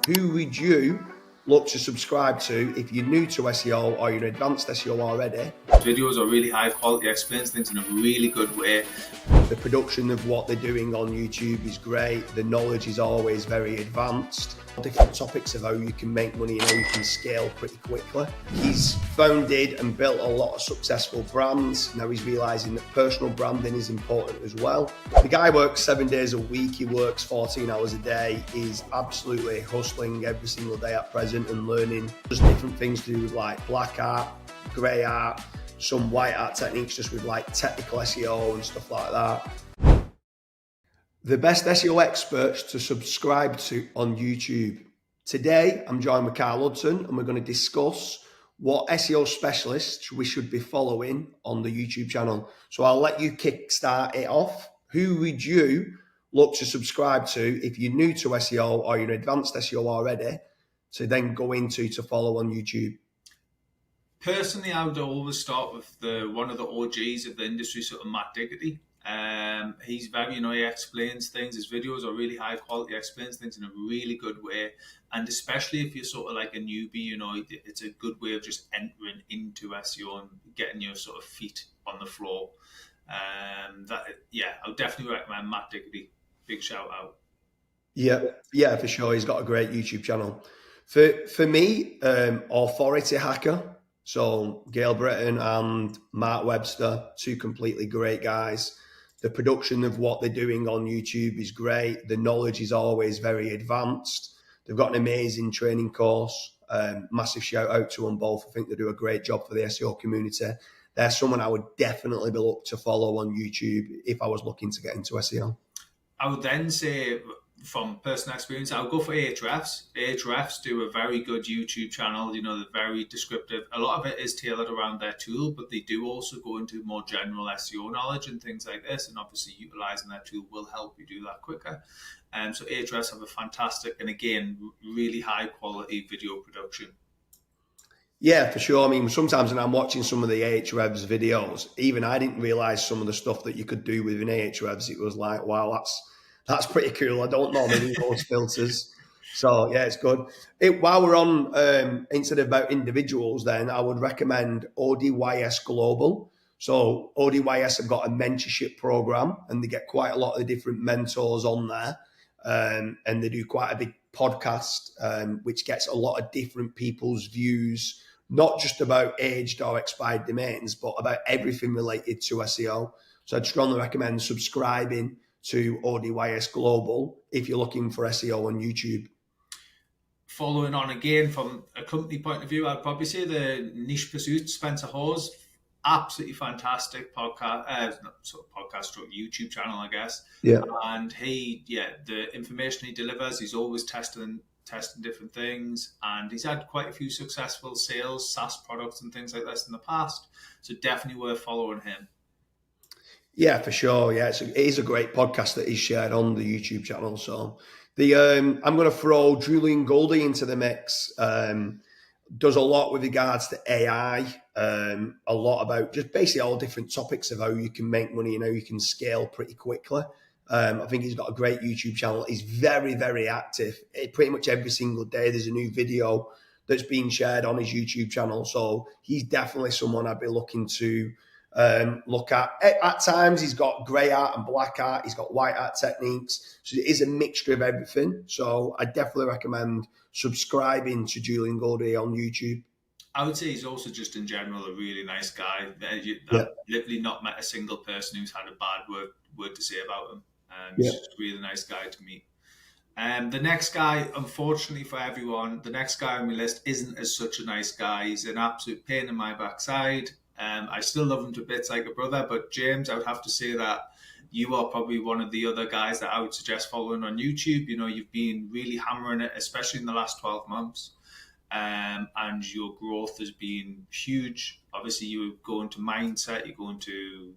Who would you look to subscribe to if you're new to SEO or you're an advanced SEO already? Videos are really high quality, explains things in a really good way. The production of what they're doing on YouTube is great. The knowledge is always very advanced. Different topics of how you can make money and how you can scale pretty quickly. He's founded and built a lot of successful brands. Now he's realizing that personal branding is important as well. The guy works 7 days a week. He works 14 hours a day. He's absolutely hustling every single day at present and learning just different things to do with like black art, grey art, some white art techniques just with like technical SEO and stuff like that. The best SEO experts to subscribe to on YouTube. Today, I'm joined with Karl Hudson and we're going to discuss what SEO specialists we should be following on the YouTube channel. So I'll let you kickstart it off. Who would you look to subscribe to if you're new to SEO or you're an advanced SEO already to then go into to follow on YouTube? Personally, I would always start with one of the OGs of the industry, sort of Matt Diggity. He's very, he explains things. His videos are really high quality, explains things in a really good way. And especially if you're sort of like a newbie, it's a good way of just entering into SEO and getting your sort of feet on the floor. I would definitely recommend Matt Diggity. Big shout out. Yeah, for sure. He's got a great YouTube channel. For me, Authority Hacker. So Gail Britton and Mark Webster, two completely great guys. The production of what they're doing on YouTube is great. The knowledge is always very advanced. They've got an amazing training course. Massive shout out to them both. I think they do a great job for the SEO community. They're someone I would definitely be looked to follow on YouTube if I was looking to get into SEO. I would then say, from personal experience, I'll go for Ahrefs. Ahrefs do a very good YouTube channel. They're very descriptive. A lot of it is tailored around their tool, but they do also go into more general SEO knowledge and things like this. And obviously, utilizing that tool will help you do that quicker. So Ahrefs have a fantastic and again really high quality video production. Yeah, for sure. I mean, sometimes when I'm watching some of the Ahrefs videos, even I didn't realize some of the stuff that you could do within Ahrefs. It was like, wow, that's pretty cool. I don't normally do those filters. So yeah, it's good. While we're on, instead of about individuals, then I would recommend ODYS Global. So ODYS have got a mentorship program and they get quite a lot of different mentors on there. And they do quite a big podcast, which gets a lot of different people's views, not just about aged or expired domains, but about everything related to SEO. So I'd strongly recommend subscribing to ODYS Global if you're looking for SEO on YouTube. Following on again from a company point of view, I'd probably say the Niche Pursuits, Spencer Hawes, absolutely fantastic podcast, YouTube channel, I guess. Yeah. And the information he delivers, he's always testing different things, and he's had quite a few successful sales, SaaS products and things like this in the past. So definitely worth following him. Yeah, for sure. Yeah, it is a great podcast that he's shared on the YouTube channel. So I'm going to throw Julian Goldie into the mix. Does a lot with regards to AI, a lot about just basically all different topics of how you can make money and how you can scale pretty quickly. I think he's got a great YouTube channel. He's very, very active. Pretty much every single day there's a new video that's being shared on his YouTube channel. So he's definitely someone I'd be looking to look at. At times he's got grey art and black art. He's got white art techniques. So it is a mixture of everything. So I definitely recommend subscribing to Julian Goldie on YouTube. I would say he's also just in general a really nice guy. I've literally not met a single person who's had a bad word to say about him. He's just a really nice guy to meet. The next guy, unfortunately for everyone, the next guy on my list isn't as such a nice guy. He's an absolute pain in my backside. I still love him to bits like a brother, but James, I would have to say that you are probably one of the other guys that I would suggest following on YouTube. You've been really hammering it, especially in the last 12 months. And your growth has been huge. Obviously, you go into mindset, you go into,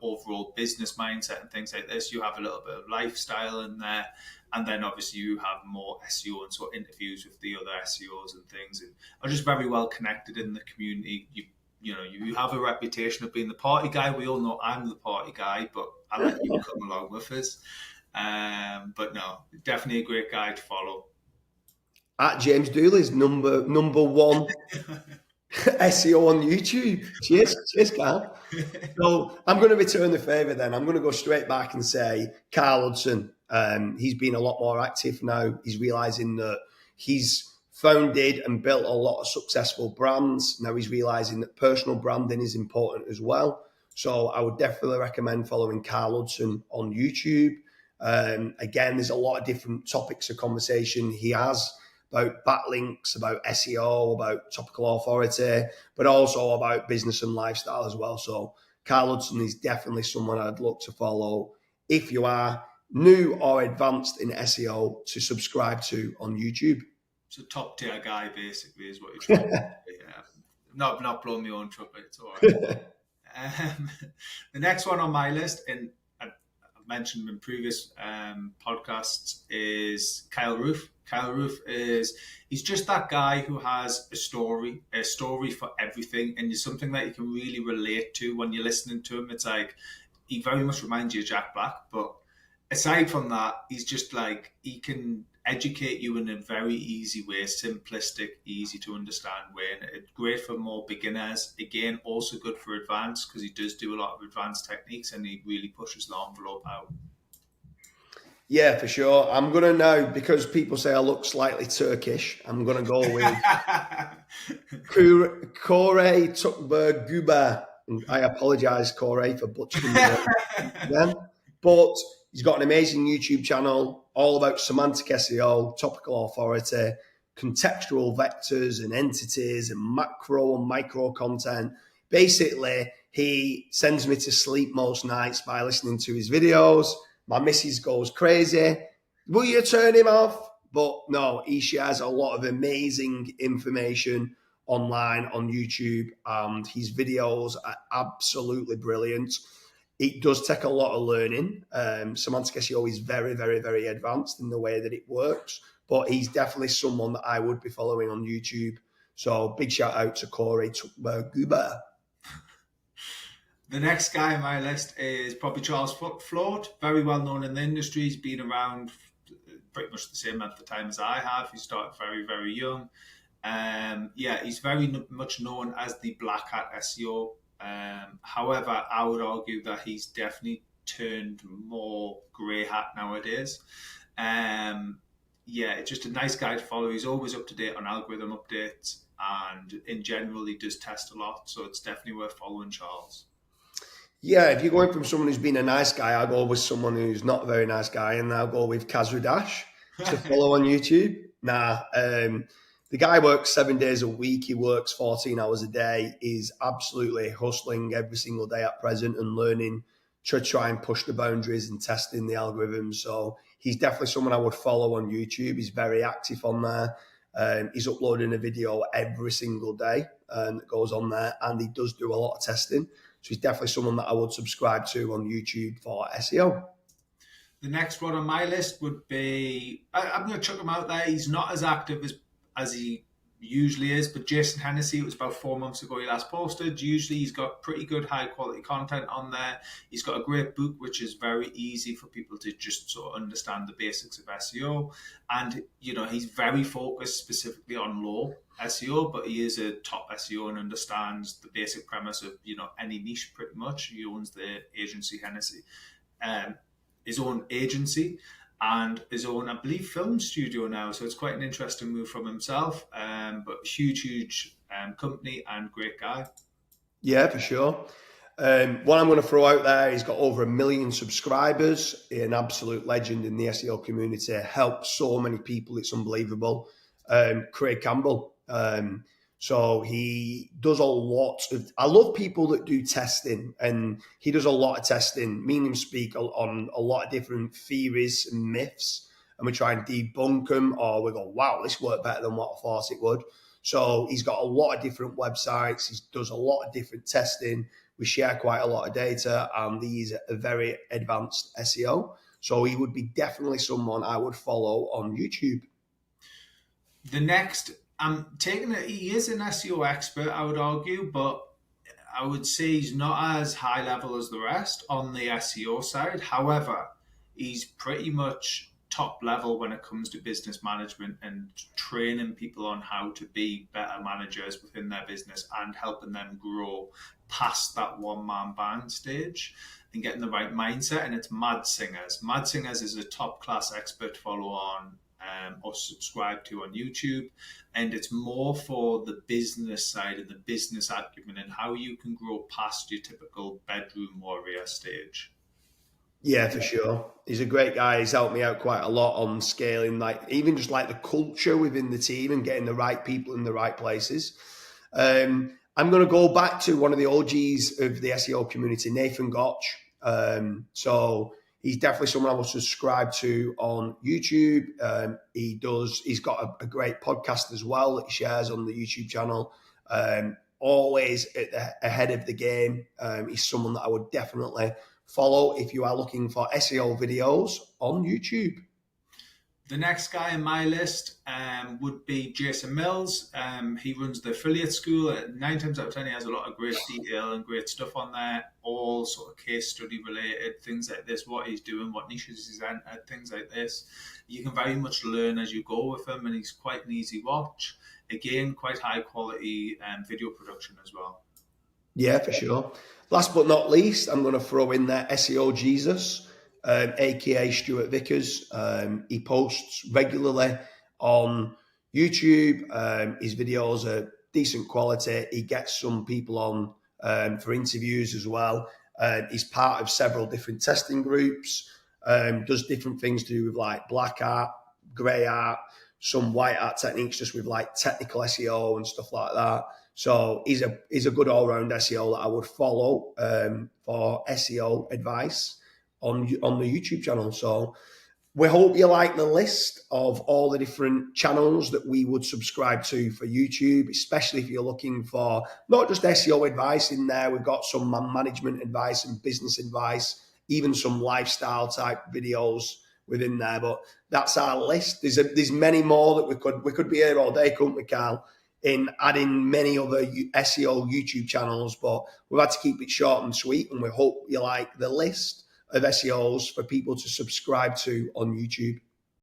overall business mindset and things like this. You have a little bit of lifestyle in there. And then obviously you have more SEO and sort of interviews with the other SEOs and things. And are just very well connected in the community. You have a reputation of being the party guy. We all know I'm the party guy, but I let you come along with us. But no, definitely a great guy to follow. At James Dooley's number one SEO on YouTube. Cheers, Carl. So I'm going to return the favour then. I'm going to go straight back and say Karl Hudson. He's been a lot more active now. He's realising that he's founded and built a lot of successful brands. Now he's realising that personal branding is important as well. So I would definitely recommend following Karl Hudson on YouTube. Again, there's a lot of different topics of conversation he has about backlinks, about SEO, about topical authority, but also about business and lifestyle as well. So Karl Hudson is definitely someone I'd look to follow if you are new or advanced in SEO to subscribe to on YouTube. It's a top tier guy, basically, is what you're trying to say. Not blowing my own trumpet, it's all right. The next one on my list, and I've mentioned in previous podcasts, is Kyle Roof. Kyle Roof he's just that guy who has a story for everything, and it's something that you can really relate to when you're listening to him. It's like, he very much reminds you of Jack Black, but aside from that, he's just like, he can educate you in a very easy way, simplistic, easy to understand way, and it's great for more beginners. Again, also good for advanced, because he does do a lot of advanced techniques and he really pushes the envelope out. Yeah, for sure. I'm going to now, because people say I look slightly Turkish, I'm going to go with Koray Tugberk Gübür. I apologise, Koray, for butchering the name. But he's got an amazing YouTube channel, all about semantic SEO, topical authority, contextual vectors and entities, and macro and micro content. Basically, he sends me to sleep most nights by listening to his videos. My missus goes crazy. Will you turn him off? But no, he shares a lot of amazing information online on YouTube, and his videos are absolutely brilliant. It does take a lot of learning. Semantic SEO is very, very, very advanced in the way that it works, but he's definitely someone that I would be following on YouTube. So big shout out to Koray Tugberk Gübür. The next guy on my list is probably Charles Float, very well known in the industry. He's been around pretty much the same amount of time as I have. He started very, very young. He's very much known as the Black Hat SEO. However, I would argue that he's definitely turned more grey hat nowadays. Just a nice guy to follow. He's always up to date on algorithm updates, and in general, he does test a lot. So it's definitely worth following Charles. Yeah, if you're going from someone who's been a nice guy, I'll go with someone who's not a very nice guy, and I'll go with Kazru Dash to follow on YouTube. The guy works 7 days a week. He works 14 hours a day. He's absolutely hustling every single day at present and learning to try and push the boundaries and testing the algorithms. So he's definitely someone I would follow on YouTube. He's very active on there. He's uploading a video every single day that goes on there, and he does do a lot of testing. So he's definitely someone that I would subscribe to on YouTube for SEO. The next one on my list would be, I'm going to chuck him out there. He's not as active as he usually is, but Jason Hennessy, it was about 4 months ago he last posted. Usually he's got pretty good high quality content on there. He's got a great book, which is very easy for people to just sort of understand the basics of SEO. And, he's very focused specifically on low SEO, but he is a top SEO and understands the basic premise of, any niche pretty much. He owns the agency Hennessy, his own agency, and his own, I believe, film studio now. So it's quite an interesting move from himself, but huge company and great guy. Yeah, for sure. What I'm going to throw out there, he's got over 1 million subscribers, an absolute legend in the SEO community, helps so many people, it's unbelievable. Campbell. So he does a lot of, I love people that do testing, and he does a lot of testing, meaning him speak on a lot of different theories and myths, and we try and debunk them, or we go, wow, this worked better than what I thought it would. So he's got a lot of different websites. He does a lot of different testing. We share quite a lot of data, and he's a very advanced SEO. So he would be definitely someone I would follow on YouTube. The next, I'm taking it, he is an SEO expert, I would argue, but I would say he's not as high level as the rest on the SEO side. However, he's pretty much top level when it comes to business management and training people on how to be better managers within their business and helping them grow past that one-man band stage and getting the right mindset. And it's Mad Singers. Mad Singers is a top-class expert follow on or subscribe to on YouTube. And it's more for the business side and the business acumen and how you can grow past your typical bedroom warrior stage. Yeah, for sure. He's a great guy. He's helped me out quite a lot on scaling, like even just like the culture within the team and getting the right people in the right places. I'm going to go back to one of the OGs of the SEO community, Nathan Gotch. So he's definitely someone I will subscribe to on YouTube. He's got a great podcast as well that he shares on the YouTube channel. Always ahead of the game. He's someone that I would definitely follow if you are looking for SEO videos on YouTube. The next guy on my list would be Jason Mills. He runs the affiliate school. 9 times out of 10, he has a lot of great detail and great stuff on there, all sort of case study related, things like this, what he's doing, what niches he's in, things like this. You can very much learn as you go with him, and he's quite an easy watch. Again, quite high quality video production as well. Yeah, for sure. Last but not least, I'm going to throw in there SEO Jesus, aka Stuart Vickers. He posts regularly on YouTube. His videos are decent quality. He gets some people on for interviews as well. He's part of several different testing groups. Does different things to do with like black art, grey art, some white art techniques, just with like technical SEO and stuff like that. So he's a good all-round SEO that I would follow for SEO advice on the YouTube channel. So we hope you like the list of all the different channels that we would subscribe to for YouTube, especially if you're looking for not just SEO advice in there. We've got some management advice and business advice, even some lifestyle type videos within there. But that's our list. There's many more that we could be here all day, couldn't we, Carl? In adding many other SEO YouTube channels, but we've had to keep it short and sweet, and we hope you like the list of SEOs for people to subscribe to on YouTube.